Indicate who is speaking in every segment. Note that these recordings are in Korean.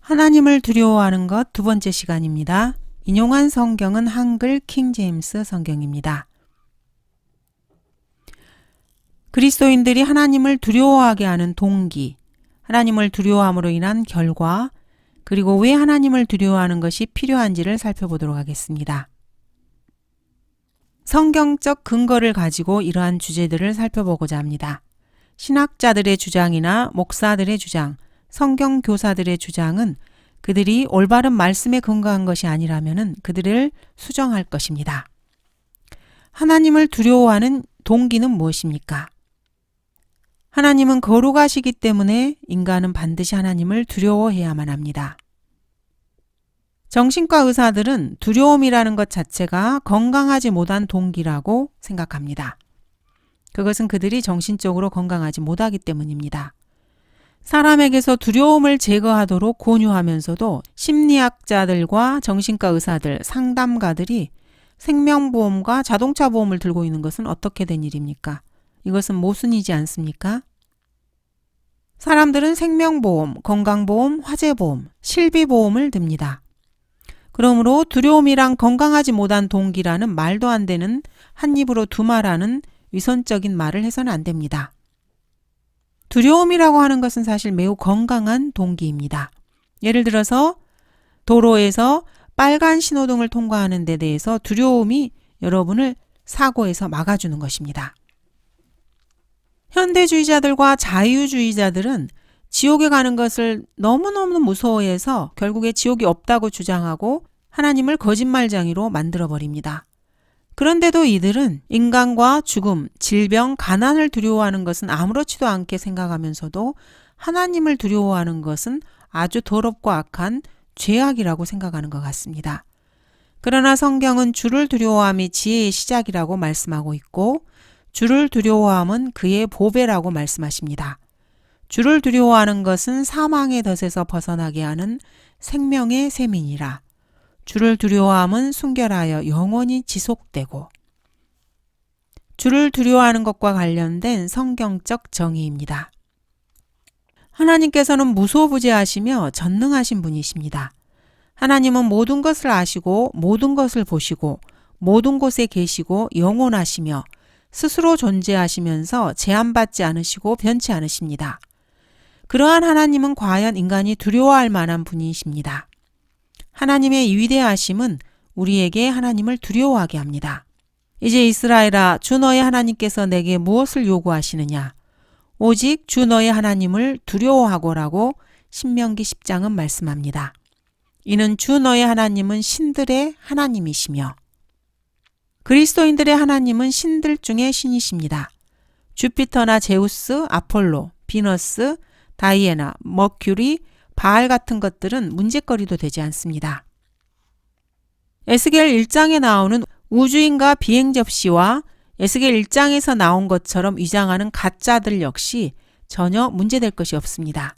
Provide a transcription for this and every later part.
Speaker 1: 하나님을 두려워하는 것 두 번째 시간입니다. 인용한 성경은 한글 킹제임스 성경입니다. 그리스도인들이 하나님을 두려워하게 하는 동기, 하나님을 두려워함으로 인한 결과, 그리고 왜 하나님을 두려워하는 것이 필요한지를 살펴보도록 하겠습니다. 성경적 근거를 가지고 이러한 주제들을 살펴보고자 합니다. 신학자들의 주장이나 목사들의 주장, 성경 교사들의 주장은 그들이 올바른 말씀에 근거한 것이 아니라면 그들을 수정할 것입니다. 하나님을 두려워하는 동기는 무엇입니까? 하나님은 거룩하시기 때문에 인간은 반드시 하나님을 두려워해야만 합니다. 정신과 의사들은 두려움이라는 것 자체가 건강하지 못한 동기라고 생각합니다. 그것은 그들이 정신적으로 건강하지 못하기 때문입니다. 사람에게서 두려움을 제거하도록 권유하면서도 심리학자들과 정신과 의사들, 상담가들이 생명보험과 자동차 보험을 들고 있는 것은 어떻게 된 일입니까? 이것은 모순이지 않습니까? 사람들은 생명보험, 건강보험, 화재보험, 실비보험을 듭니다. 그러므로 두려움이란 건강하지 못한 동기라는 말도 안 되는 한 입으로 두 말하는 위선적인 말을 해서는 안 됩니다. 두려움이라고 하는 것은 사실 매우 건강한 동기입니다. 예를 들어서 도로에서 빨간 신호등을 통과하는 데 대해서 두려움이 여러분을 사고에서 막아주는 것입니다. 현대주의자들과 자유주의자들은 지옥에 가는 것을 너무너무 무서워해서 결국에 지옥이 없다고 주장하고 하나님을 거짓말쟁이로 만들어버립니다. 그런데도 이들은 인간과 죽음, 질병, 가난을 두려워하는 것은 아무렇지도 않게 생각하면서도 하나님을 두려워하는 것은 아주 더럽고 악한 죄악이라고 생각하는 것 같습니다. 그러나 성경은 주를 두려워함이 지혜의 시작이라고 말씀하고 있고 주를 두려워함은 그의 보배라고 말씀하십니다. 주를 두려워하는 것은 사망의 덫에서 벗어나게 하는 생명의 셈이니라. 주를 두려워함은 순결하여 영원히 지속되고. 주를 두려워하는 것과 관련된 성경적 정의입니다. 하나님께서는 무소부재하시며 전능하신 분이십니다. 하나님은 모든 것을 아시고 모든 것을 보시고 모든 곳에 계시고 영원하시며 스스로 존재하시면서 제한받지 않으시고 변치 않으십니다. 그러한 하나님은 과연 인간이 두려워할 만한 분이십니다. 하나님의 위대하심은 우리에게 하나님을 두려워하게 합니다. 이제 이스라엘아, 주 너의 하나님께서 내게 무엇을 요구하시느냐? 오직 주 너의 하나님을 두려워하고라고 신명기 10장은 말씀합니다. 이는 주 너의 하나님은 신들의 하나님이시며 그리스도인들의 하나님은 신들 중에 신이십니다. 주피터나 제우스, 아폴로, 비너스, 다이애나, 머큐리, 바알 같은 것들은 문제거리도 되지 않습니다. 에스겔 1장에 나오는 우주인과 비행 접시와 에스겔 1장에서 나온 것처럼 위장하는 가짜들 역시 전혀 문제될 것이 없습니다.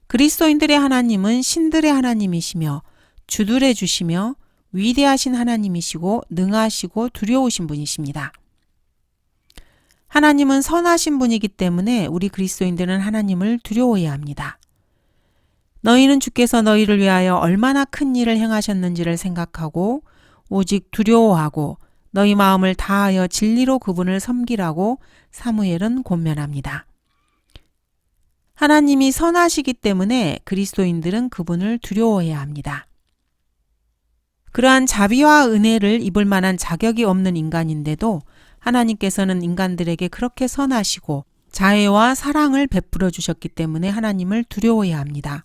Speaker 1: 그리스도인들의 하나님은 신들의 하나님이시며 주들의 주시며 위대하신 하나님이시고 능하시고 두려우신 분이십니다. 하나님은 선하신 분이기 때문에 우리 그리스도인들은 하나님을 두려워해야 합니다. 너희는 주께서 너희를 위하여 얼마나 큰 일을 행하셨는지를 생각하고 오직 두려워하고 너희 마음을 다하여 진리로 그분을 섬기라고 사무엘은 권면합니다. 하나님이 선하시기 때문에 그리스도인들은 그분을 두려워해야 합니다. 그러한 자비와 은혜를 입을 만한 자격이 없는 인간인데도 하나님께서는 인간들에게 그렇게 선하시고 자애와 사랑을 베풀어 주셨기 때문에 하나님을 두려워해야 합니다.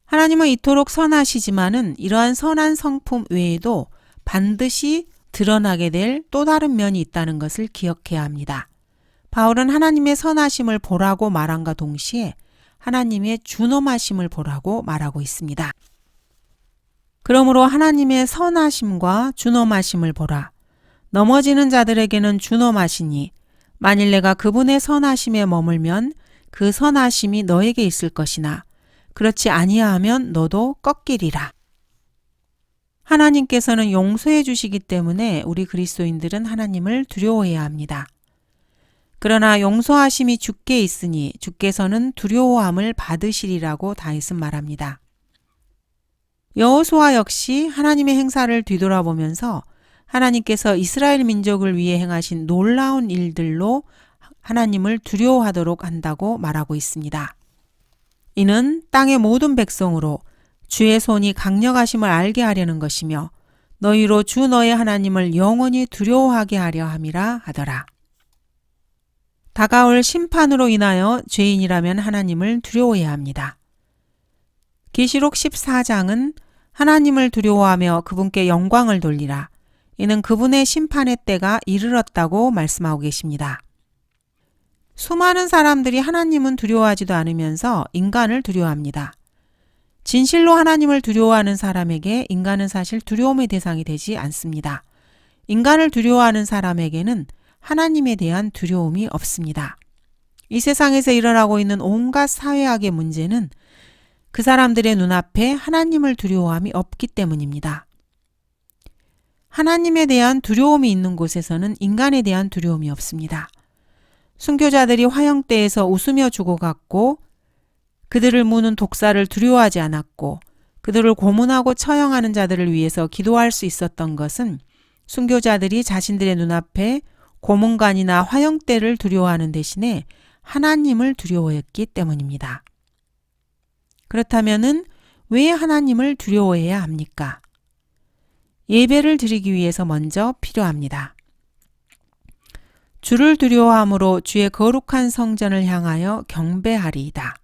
Speaker 1: 하나님은 이토록 선하시지만은 이러한 선한 성품 외에도 반드시 드러나게 될 또 다른 면이 있다는 것을 기억해야 합니다. 바울은 하나님의 선하심을 보라고 말함과 동시에 하나님의 준엄하심을 보라고 말하고 있습니다. 그러므로 하나님의 선하심과 준엄하심을 보라. 넘어지는 자들에게는 준엄하시니 만일 내가 그분의 선하심에 머물면 그 선하심이 너에게 있을 것이나 그렇지 아니하면 너도 꺾이리라. 하나님께서는 용서해 주시기 때문에 우리 그리스도인들은 하나님을 두려워해야 합니다. 그러나 용서하심이 주께 있으니 주께서는 두려워함을 받으시리라고 다윗은 말합니다. 여호수아 역시 하나님의 행사를 뒤돌아보면서 하나님께서 이스라엘 민족을 위해 행하신 놀라운 일들로 하나님을 두려워하도록 한다고 말하고 있습니다. 이는 땅의 모든 백성으로 주의 손이 강력하심을 알게 하려는 것이며 너희로 주 너의 하나님을 영원히 두려워하게 하려 함이라 하더라. 다가올 심판으로 인하여 죄인이라면 하나님을 두려워해야 합니다. 계시록 14장은 하나님을 두려워하며 그분께 영광을 돌리라. 이는 그분의 심판의 때가 이르렀다고 말씀하고 계십니다. 수많은 사람들이 하나님은 두려워하지도 않으면서 인간을 두려워합니다. 진실로 하나님을 두려워하는 사람에게 인간은 사실 두려움의 대상이 되지 않습니다. 인간을 두려워하는 사람에게는 하나님에 대한 두려움이 없습니다. 이 세상에서 일어나고 있는 온갖 사회학의 문제는 그 사람들의 눈앞에 하나님을 두려워함이 없기 때문입니다. 하나님에 대한 두려움이 있는 곳에서는 인간에 대한 두려움이 없습니다. 순교자들이 화형대에서 웃으며 죽어갔고 그들을 무는 독사를 두려워하지 않았고 그들을 고문하고 처형하는 자들을 위해서 기도할 수 있었던 것은 순교자들이 자신들의 눈앞에 고문관이나 화형대를 두려워하는 대신에 하나님을 두려워했기 때문입니다. 그렇다면은 왜 하나님을 두려워해야 합니까? 예배를 드리기 위해서 먼저 필요합니다. 주를 두려워함으로 주의 거룩한 성전을 향하여 경배하리이다.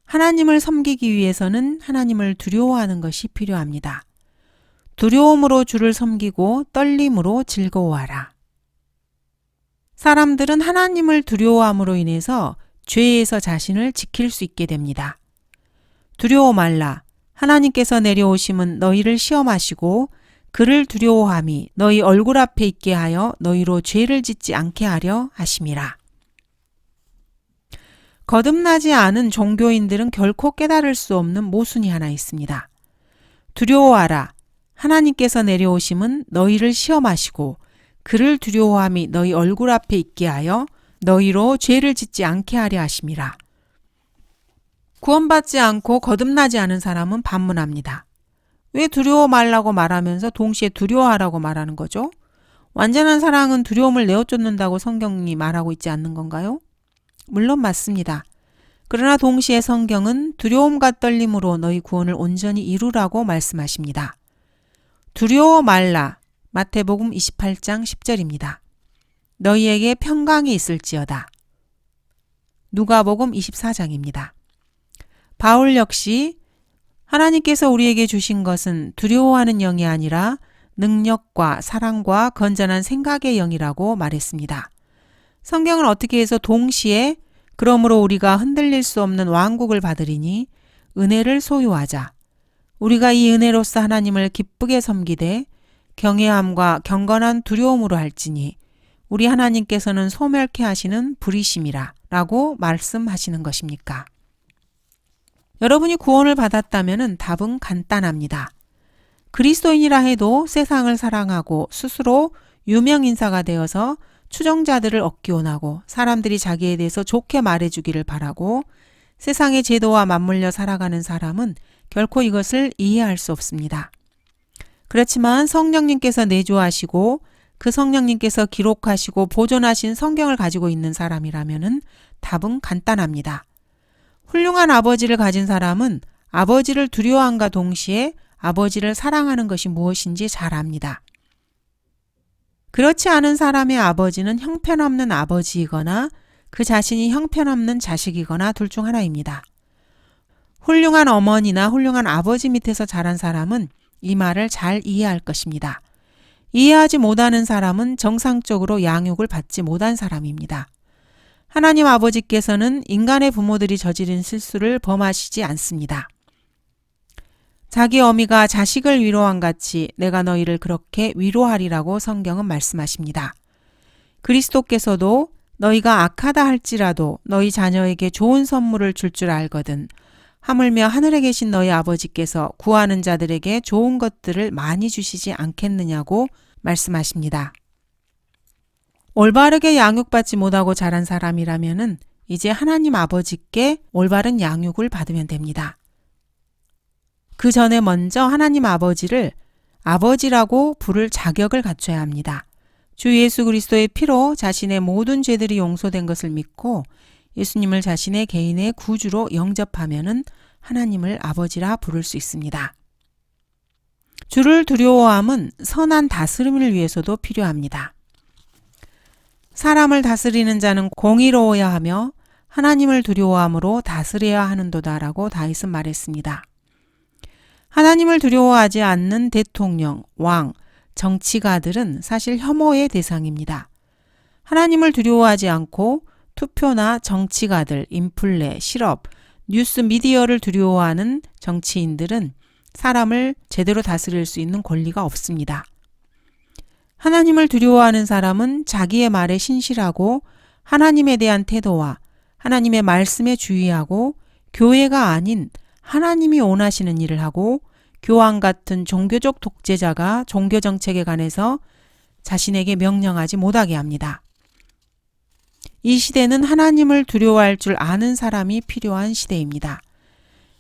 Speaker 1: 하나님을 섬기기 위해서는 하나님을 두려워하는 것이 필요합니다. 두려움으로 주를 섬기고 떨림으로 즐거워하라. 사람들은 하나님을 두려워함으로 인해서 죄에서 자신을 지킬 수 있게 됩니다. 두려워 말라. 하나님께서 내려오심은 너희를 시험하시고 그를 두려워함이 너희 얼굴 앞에 있게 하여 너희로 죄를 짓지 않게 하려 하심이라. 거듭나지 않은 종교인들은 결코 깨달을 수 없는 모순이 하나 있습니다. 두려워하라. 하나님께서 내려오심은 너희를 시험하시고 그를 두려워함이 너희 얼굴 앞에 있게 하여 너희로 죄를 짓지 않게 하려 하심이라. 구원받지 않고 거듭나지 않은 사람은 반문합니다. 왜 두려워 말라고 말하면서 동시에 두려워하라고 말하는 거죠? 완전한 사랑은 두려움을 내어쫓는다고 성경이 말하고 있지 않는 건가요? 물론 맞습니다. 그러나 동시에 성경은 두려움과 떨림으로 너희 구원을 온전히 이루라고 말씀하십니다. 두려워 말라. 마태복음 28장 10절입니다. 너희에게 평강이 있을지어다. 누가복음 24장입니다. 바울 역시 하나님께서 우리에게 주신 것은 두려워하는 영이 아니라 능력과 사랑과 건전한 생각의 영이라고 말했습니다. 성경은 어떻게 해서 동시에 그러므로 우리가 흔들릴 수 없는 왕국을 받으리니 은혜를 소유하자. 우리가 이 은혜로서 하나님을 기쁘게 섬기되 경외함과 경건한 두려움으로 할지니 우리 하나님께서는 소멸케 하시는 불이심이라 라고 말씀하시는 것입니까? 여러분이 구원을 받았다면 답은 간단합니다. 그리스도인이라 해도 세상을 사랑하고 스스로 유명인사가 되어서 추종자들을 얻기 원하고 사람들이 자기에 대해서 좋게 말해주기를 바라고 세상의 제도와 맞물려 살아가는 사람은 결코 이것을 이해할 수 없습니다. 그렇지만 성령님께서 내주하시고 그 성령님께서 기록하시고 보존하신 성경을 가지고 있는 사람이라면 답은 간단합니다. 훌륭한 아버지를 가진 사람은 아버지를 두려워함과 동시에 아버지를 사랑하는 것이 무엇인지 잘 압니다. 그렇지 않은 사람의 아버지는 형편없는 아버지이거나 그 자신이 형편없는 자식이거나 둘 중 하나입니다. 훌륭한 어머니나 훌륭한 아버지 밑에서 자란 사람은 이 말을 잘 이해할 것입니다. 이해하지 못하는 사람은 정상적으로 양육을 받지 못한 사람입니다. 하나님 아버지께서는 인간의 부모들이 저지른 실수를 범하시지 않습니다. 자기 어미가 자식을 위로한 같이 내가 너희를 그렇게 위로하리라고 성경은 말씀하십니다. 그리스도께서도 너희가 악하다 할지라도 너희 자녀에게 좋은 선물을 줄 줄 알거든 하물며 하늘에 계신 너희 아버지께서 구하는 자들에게 좋은 것들을 많이 주시지 않겠느냐고 말씀하십니다. 올바르게 양육받지 못하고 자란 사람이라면은 이제 하나님 아버지께 올바른 양육을 받으면 됩니다. 그 전에 먼저 하나님 아버지를 아버지라고 부를 자격을 갖춰야 합니다. 주 예수 그리스도의 피로 자신의 모든 죄들이 용서된 것을 믿고 예수님을 자신의 개인의 구주로 영접하면은 하나님을 아버지라 부를 수 있습니다. 주를 두려워함은 선한 다스림을 위해서도 필요합니다. 사람을 다스리는 자는 공의로워야 하며 하나님을 두려워함으로 다스려야 하는도다라고 다윗은 말했습니다. 하나님을 두려워하지 않는 대통령, 왕, 정치가들은 사실 혐오의 대상입니다. 하나님을 두려워하지 않고 투표나 정치가들, 인플레, 실업, 뉴스 미디어를 두려워하는 정치인들은 사람을 제대로 다스릴 수 있는 권리가 없습니다. 하나님을 두려워하는 사람은 자기의 말에 신실하고 하나님에 대한 태도와 하나님의 말씀에 주의하고 교회가 아닌 하나님이 원하시는 일을 하고 교황 같은 종교적 독재자가 종교 정책에 관해서 자신에게 명령하지 못하게 합니다. 이 시대는 하나님을 두려워할 줄 아는 사람이 필요한 시대입니다.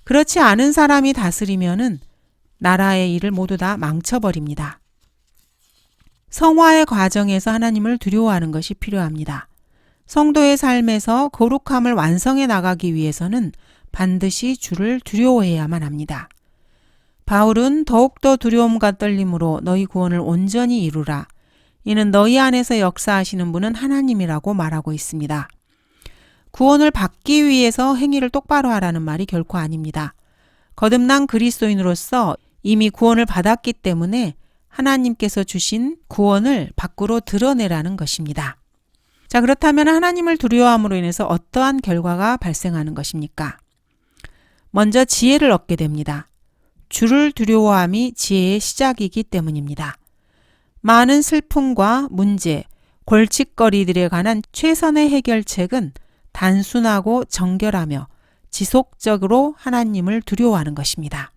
Speaker 1: 그렇지 않은 사람이 다스리면은 나라의 일을 모두 다 망쳐버립니다. 성화의 과정에서 하나님을 두려워하는 것이 필요합니다. 성도의 삶에서 거룩함을 완성해 나가기 위해서는 반드시 주를 두려워해야만 합니다. 바울은 더욱더 두려움과 떨림으로 너희 구원을 온전히 이루라. 이는 너희 안에서 역사하시는 분은 하나님이라고 말하고 있습니다. 구원을 받기 위해서 행위를 똑바로 하라는 말이 결코 아닙니다. 거듭난 그리스도인으로서 이미 구원을 받았기 때문에 하나님께서 주신 구원을 밖으로 드러내라는 것입니다. 자, 그렇다면 하나님을 두려워함으로 인해서 어떠한 결과가 발생하는 것입니까? 먼저 지혜를 얻게 됩니다. 주를 두려워함이 지혜의 시작이기 때문입니다. 많은 슬픔과 문제, 골칫거리들에 관한 최선의 해결책은 단순하고 정결하며 지속적으로 하나님을 두려워하는 것입니다.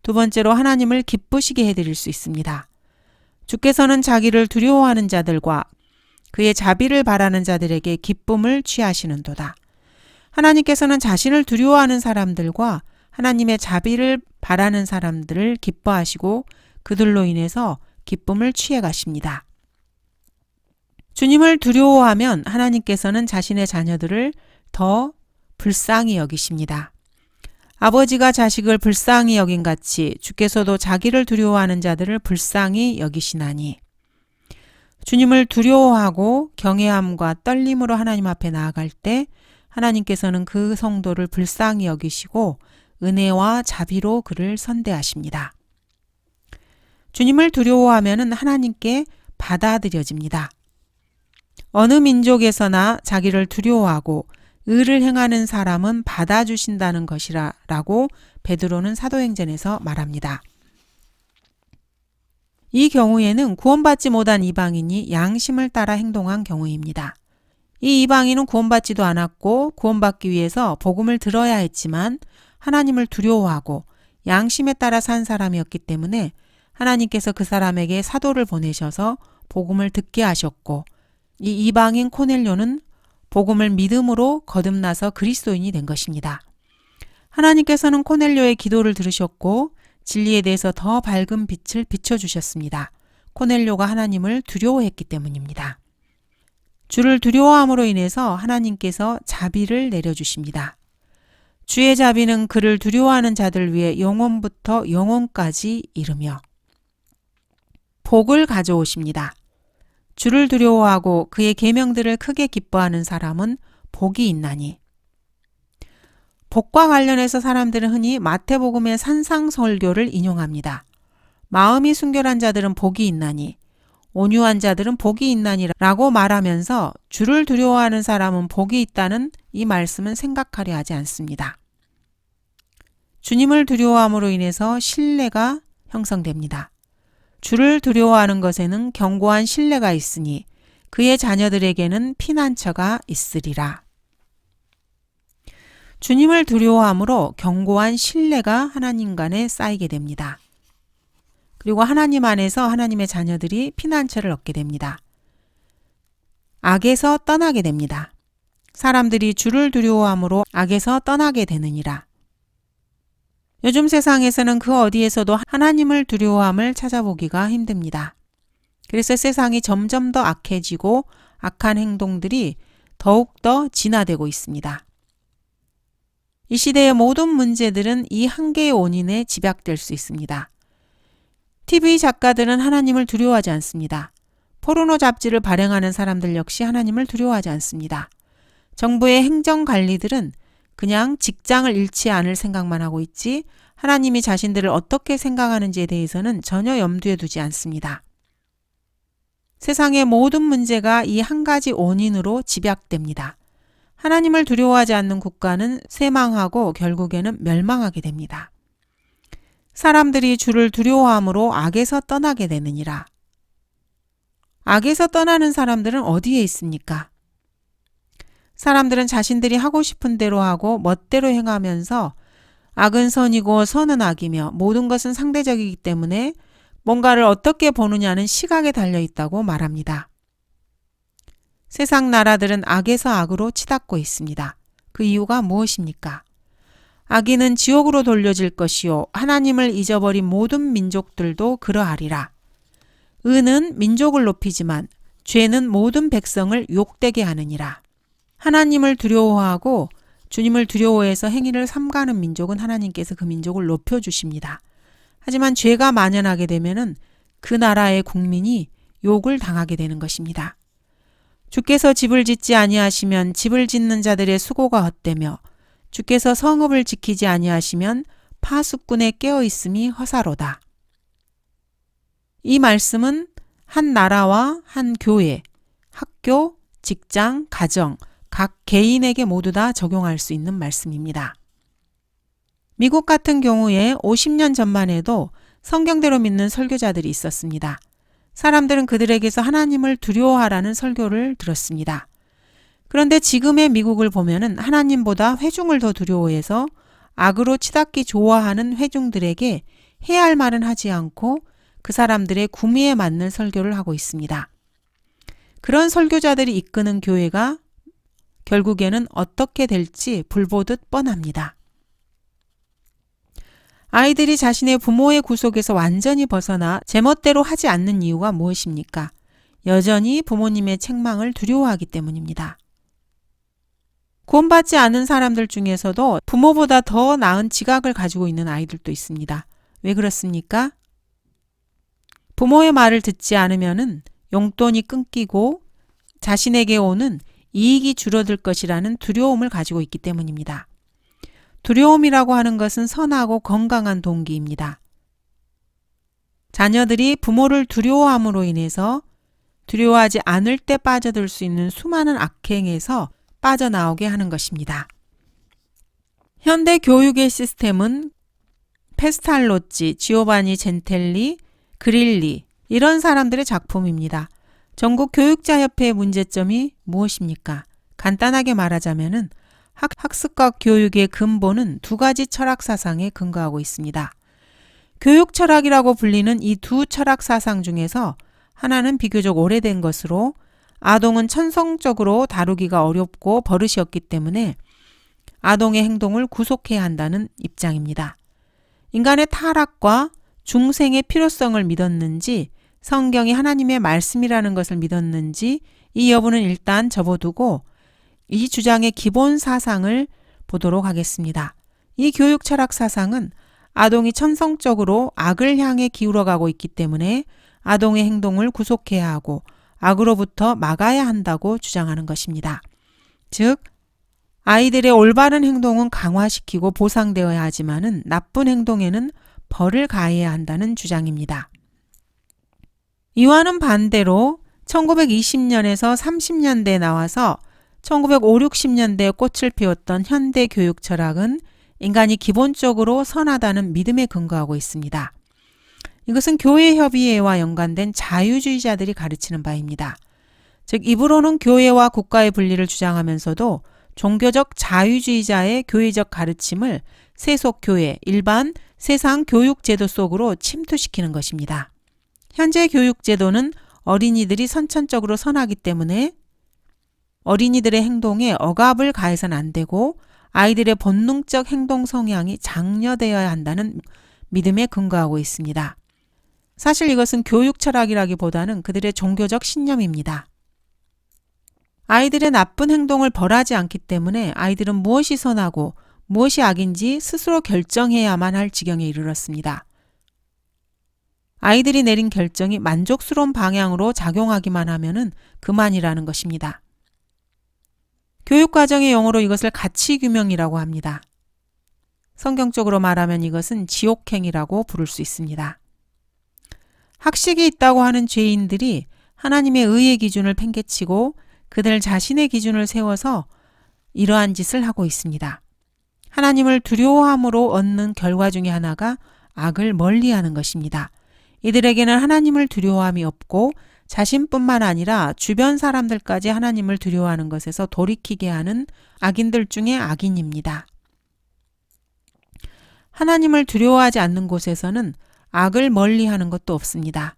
Speaker 1: 두 번째로 하나님을 기쁘시게 해드릴 수 있습니다. 주께서는 자기를 두려워하는 자들과 그의 자비를 바라는 자들에게 기쁨을 취하시는도다. 하나님께서는 자신을 두려워하는 사람들과 하나님의 자비를 바라는 사람들을 기뻐하시고 그들로 인해서 기쁨을 취해 가십니다. 주님을 두려워하면 하나님께서는 자신의 자녀들을 더 불쌍히 여기십니다. 아버지가 자식을 불쌍히 여긴 같이 주께서도 자기를 두려워하는 자들을 불쌍히 여기시나니 주님을 두려워하고 경외함과 떨림으로 하나님 앞에 나아갈 때 하나님께서는 그 성도를 불쌍히 여기시고 은혜와 자비로 그를 선대하십니다. 주님을 두려워하면 하나님께 받아들여집니다. 어느 민족에서나 자기를 두려워하고 의를 행하는 사람은 받아주신다는 것이라고 베드로는 사도행전에서 말합니다. 이 경우에는 구원받지 못한 이방인이 양심을 따라 행동한 경우입니다. 이 이방인은 구원받지도 않았고 구원받기 위해서 복음을 들어야 했지만 하나님을 두려워하고 양심에 따라 산 사람이었기 때문에 하나님께서 그 사람에게 사도를 보내셔서 복음을 듣게 하셨고 이 이방인 코넬료는 복음을 믿음으로 거듭나서 그리스도인이 된 것입니다. 하나님께서는 코넬료의 기도를 들으셨고 진리에 대해서 더 밝은 빛을 비춰주셨습니다. 코넬료가 하나님을 두려워했기 때문입니다. 주를 두려워함으로 인해서 하나님께서 자비를 내려주십니다. 주의 자비는 그를 두려워하는 자들 위해 영원부터 영원까지 이르며 복을 가져오십니다. 주를 두려워하고 그의 계명들을 크게 기뻐하는 사람은 복이 있나니. 복과 관련해서 사람들은 흔히 마태복음의 산상설교를 인용합니다. 마음이 순결한 자들은 복이 있나니, 온유한 자들은 복이 있나니라고 말하면서 주를 두려워하는 사람은 복이 있다는 이 말씀은 생각하려 하지 않습니다. 주님을 두려워함으로 인해서 신뢰가 형성됩니다. 주를 두려워하는 것에는 견고한 신뢰가 있으니 그의 자녀들에게는 피난처가 있으리라. 주님을 두려워함으로 견고한 신뢰가 하나님 간에 쌓이게 됩니다. 그리고 하나님 안에서 하나님의 자녀들이 피난처를 얻게 됩니다. 악에서 떠나게 됩니다. 사람들이 주를 두려워함으로 악에서 떠나게 되느니라. 요즘 세상에서는 그 어디에서도 하나님을 두려워함을 찾아보기가 힘듭니다. 그래서 세상이 점점 더 악해지고 악한 행동들이 더욱더 진화되고 있습니다. 이 시대의 모든 문제들은 이 한 개의 원인에 집약될 수 있습니다. TV 작가들은 하나님을 두려워하지 않습니다. 포르노 잡지를 발행하는 사람들 역시 하나님을 두려워하지 않습니다. 정부의 행정관리들은 그냥 직장을 잃지 않을 생각만 하고 있지 하나님이 자신들을 어떻게 생각하는지에 대해서는 전혀 염두에 두지 않습니다. 세상의 모든 문제가 이 한 가지 원인으로 집약됩니다. 하나님을 두려워하지 않는 국가는 쇠망하고 결국에는 멸망하게 됩니다. 사람들이 주를 두려워함으로 악에서 떠나게 되느니라. 악에서 떠나는 사람들은 어디에 있습니까? 사람들은 자신들이 하고 싶은 대로 하고 멋대로 행하면서 악은 선이고 선은 악이며 모든 것은 상대적이기 때문에 뭔가를 어떻게 보느냐는 시각에 달려있다고 말합니다. 세상 나라들은 악에서 악으로 치닫고 있습니다. 그 이유가 무엇입니까? 악인은 지옥으로 돌려질 것이요 하나님을 잊어버린 모든 민족들도 그러하리라. 의는 민족을 높이지만 죄는 모든 백성을 욕되게 하느니라. 하나님을 두려워하고 주님을 두려워해서 행위를 삼가는 민족은 하나님께서 그 민족을 높여주십니다. 하지만 죄가 만연하게 되면은 그 나라의 국민이 욕을 당하게 되는 것입니다. 주께서 집을 짓지 아니하시면 집을 짓는 자들의 수고가 헛되며 주께서 성읍을 지키지 아니하시면 파수꾼의 깨어있음이 허사로다. 이 말씀은 한 나라와 한 교회, 학교, 직장, 가정, 각 개인에게 모두 다 적용할 수 있는 말씀입니다. 미국 같은 경우에 50년 전만 해도 성경대로 믿는 설교자들이 있었습니다. 사람들은 그들에게서 하나님을 두려워하라는 설교를 들었습니다. 그런데 지금의 미국을 보면은 하나님보다 회중을 더 두려워해서 악으로 치닫기 좋아하는 회중들에게 해야 할 말은 하지 않고 그 사람들의 구미에 맞는 설교를 하고 있습니다. 그런 설교자들이 이끄는 교회가 결국에는 어떻게 될지 불보듯 뻔합니다. 아이들이 자신의 부모의 구속에서 완전히 벗어나 제멋대로 하지 않는 이유가 무엇입니까? 여전히 부모님의 책망을 두려워하기 때문입니다. 구원받지 않은 사람들 중에서도 부모보다 더 나은 지각을 가지고 있는 아이들도 있습니다. 왜 그렇습니까? 부모의 말을 듣지 않으면은 용돈이 끊기고 자신에게 오는 이익이 줄어들 것이라는 두려움을 가지고 있기 때문입니다. 두려움이라고 하는 것은 선하고 건강한 동기입니다. 자녀들이 부모를 두려워함으로 인해서 두려워하지 않을 때 빠져들 수 있는 수많은 악행에서 빠져나오게 하는 것입니다. 현대 교육의 시스템은 페스탈로치, 지오바니 젠텔리, 그릴리 이런 사람들의 작품입니다. 전국 교육자협회의 문제점이 무엇입니까? 간단하게 말하자면은 학습과 교육의 근본은 두 가지 철학 사상에 근거하고 있습니다. 교육 철학이라고 불리는 이 두 철학 사상 중에서 하나는 비교적 오래된 것으로 아동은 천성적으로 다루기가 어렵고 버릇이었기 때문에 아동의 행동을 구속해야 한다는 입장입니다. 인간의 타락과 중생의 필요성을 믿었는지 성경이 하나님의 말씀이라는 것을 믿었는지 이 여부는 일단 접어두고 이 주장의 기본 사상을 보도록 하겠습니다. 이 교육 철학 사상은 아동이 천성적으로 악을 향해 기울어가고 있기 때문에 아동의 행동을 구속해야 하고 악으로부터 막아야 한다고 주장하는 것입니다. 즉, 아이들의 올바른 행동은 강화시키고 보상되어야 하지만은 나쁜 행동에는 벌을 가해야 한다는 주장입니다. 이와는 반대로 1920년에서 30년대에 나와서 1950, 60년대에 꽃을 피웠던 현대 교육 철학은 인간이 기본적으로 선하다는 믿음에 근거하고 있습니다. 이것은 교회협의회와 연관된 자유주의자들이 가르치는 바입니다. 즉 입으로는 교회와 국가의 분리를 주장하면서도 종교적 자유주의자의 교회적 가르침을 세속교회, 일반 세상 교육제도 속으로 침투시키는 것입니다. 현재 교육제도는 어린이들이 선천적으로 선하기 때문에 어린이들의 행동에 억압을 가해서는 안 되고 아이들의 본능적 행동 성향이 장려되어야 한다는 믿음에 근거하고 있습니다. 사실 이것은 교육 철학이라기보다는 그들의 종교적 신념입니다. 아이들의 나쁜 행동을 벌하지 않기 때문에 아이들은 무엇이 선하고 무엇이 악인지 스스로 결정해야만 할 지경에 이르렀습니다. 아이들이 내린 결정이 만족스러운 방향으로 작용하기만 하면은 그만이라는 것입니다. 교육과정의 용어로 이것을 가치규명이라고 합니다. 성경적으로 말하면 이것은 지옥행이라고 부를 수 있습니다. 학식이 있다고 하는 죄인들이 하나님의 의의 기준을 팽개치고 그들 자신의 기준을 세워서 이러한 짓을 하고 있습니다. 하나님을 두려워함으로 얻는 결과 중에 하나가 악을 멀리하는 것입니다. 이들에게는 하나님을 두려워함이 없고 자신뿐만 아니라 주변 사람들까지 하나님을 두려워하는 것에서 돌이키게 하는 악인들 중에 악인입니다. 하나님을 두려워하지 않는 곳에서는 악을 멀리하는 것도 없습니다.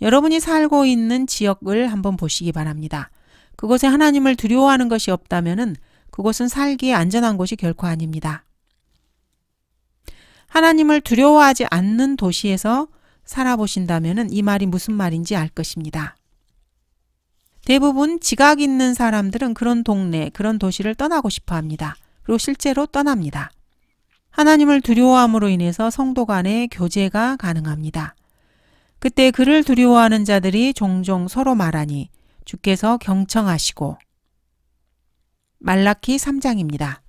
Speaker 1: 여러분이 살고 있는 지역을 한번 보시기 바랍니다. 그곳에 하나님을 두려워하는 것이 없다면 그곳은 살기에 안전한 곳이 결코 아닙니다. 하나님을 두려워하지 않는 도시에서 살아보신다면 이 말이 무슨 말인지 알 것입니다. 대부분 지각 있는 사람들은 그런 동네, 그런 도시를 떠나고 싶어 합니다. 그리고 실제로 떠납니다. 하나님을 두려워함으로 인해서 성도 간의 교제가 가능합니다. 그때 그를 두려워하는 자들이 종종 서로 말하니 주께서 경청하시고. 말라키 3장입니다.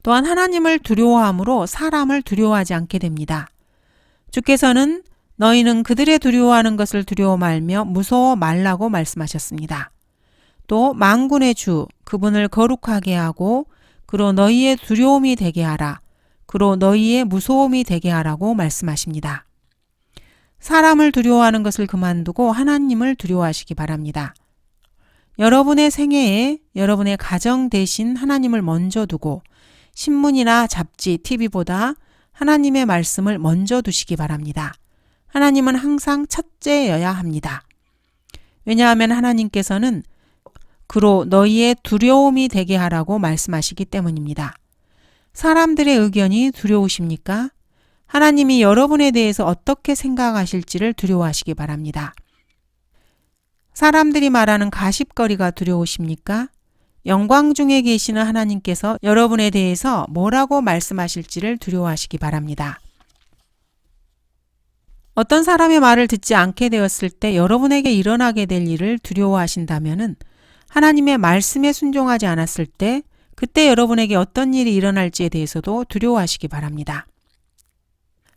Speaker 1: 또한 하나님을 두려워함으로 사람을 두려워하지 않게 됩니다. 주께서는 너희는 그들의 두려워하는 것을 두려워 말며 무서워 말라고 말씀하셨습니다. 또 만군의 주 그분을 거룩하게 하고 그로 너희의 두려움이 되게 하라. 그로 너희의 무서움이 되게 하라고 말씀하십니다. 사람을 두려워하는 것을 그만두고 하나님을 두려워하시기 바랍니다. 여러분의 생애에 여러분의 가정 대신 하나님을 먼저 두고 신문이나 잡지, TV보다 하나님의 말씀을 먼저 두시기 바랍니다. 하나님은 항상 첫째여야 합니다. 왜냐하면 하나님께서는 그로 너희의 두려움이 되게 하라고 말씀하시기 때문입니다. 사람들의 의견이 두려우십니까? 하나님이 여러분에 대해서 어떻게 생각하실지를 두려워하시기 바랍니다. 사람들이 말하는 가십거리가 두려우십니까? 영광 중에 계시는 하나님께서 여러분에 대해서 뭐라고 말씀하실지를 두려워하시기 바랍니다. 어떤 사람의 말을 듣지 않게 되었을 때 여러분에게 일어나게 될 일을 두려워하신다면 하나님의 말씀에 순종하지 않았을 때 그때 여러분에게 어떤 일이 일어날지에 대해서도 두려워하시기 바랍니다.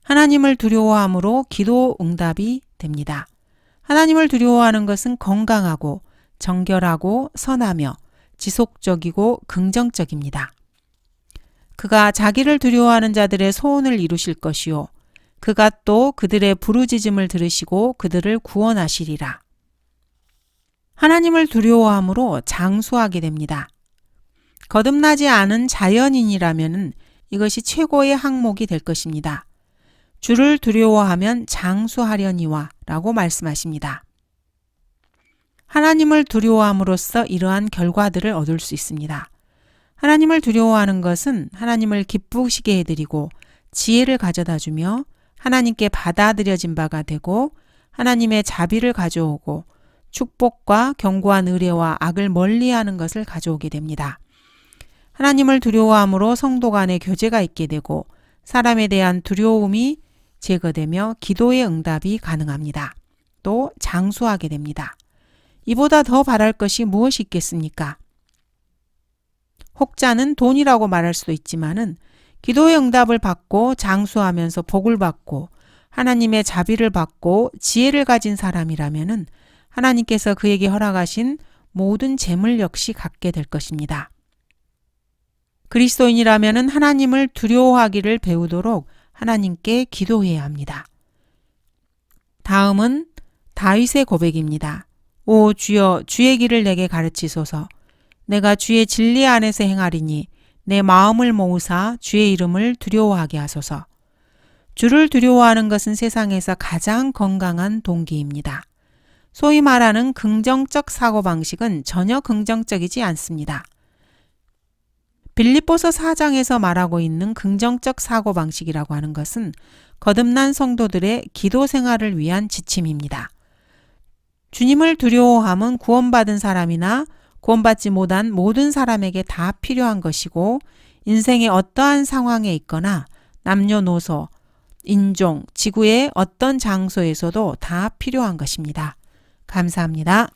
Speaker 1: 하나님을 두려워함으로 기도 응답이 됩니다. 하나님을 두려워하는 것은 건강하고 정결하고 선하며 지속적이고 긍정적입니다. 그가 자기를 두려워하는 자들의 소원을 이루실 것이요 그가 또 그들의 부르짖음을 들으시고 그들을 구원하시리라. 하나님을 두려워함으로 장수하게 됩니다. 거듭나지 않은 자연인이라면 이것이 최고의 항목이 될 것입니다. 주를 두려워하면 장수하려니와 라고 말씀하십니다. 하나님을 두려워함으로써 이러한 결과들을 얻을 수 있습니다. 하나님을 두려워하는 것은 하나님을 기쁘시게 해드리고 지혜를 가져다 주며 하나님께 받아들여진 바가 되고 하나님의 자비를 가져오고 축복과 견고한 의뢰와 악을 멀리하는 것을 가져오게 됩니다. 하나님을 두려워함으로 성도 간의 교제가 있게 되고 사람에 대한 두려움이 제거되며 기도의 응답이 가능합니다. 또 장수하게 됩니다. 이보다 더 바랄 것이 무엇이 있겠습니까? 혹자는 돈이라고 말할 수도 있지만은 기도의 응답을 받고 장수하면서 복을 받고 하나님의 자비를 받고 지혜를 가진 사람이라면은 하나님께서 그에게 허락하신 모든 재물 역시 갖게 될 것입니다. 그리스도인이라면은 하나님을 두려워하기를 배우도록 하나님께 기도해야 합니다. 다음은 다윗의 고백입니다. 오 주여 주의 길을 내게 가르치소서. 내가 주의 진리 안에서 행하리니 내 마음을 모으사 주의 이름을 두려워하게 하소서. 주를 두려워하는 것은 세상에서 가장 건강한 동기입니다. 소위 말하는 긍정적 사고방식은 전혀 긍정적이지 않습니다. 빌립보서 4장에서 말하고 있는 긍정적 사고방식이라고 하는 것은 거듭난 성도들의 기도 생활을 위한 지침입니다. 주님을 두려워함은 구원받은 사람이나 구원받지 못한 모든 사람에게 다 필요한 것이고 인생의 어떠한 상황에 있거나 남녀노소, 인종, 지구의 어떤 장소에서도 다 필요한 것입니다. 감사합니다.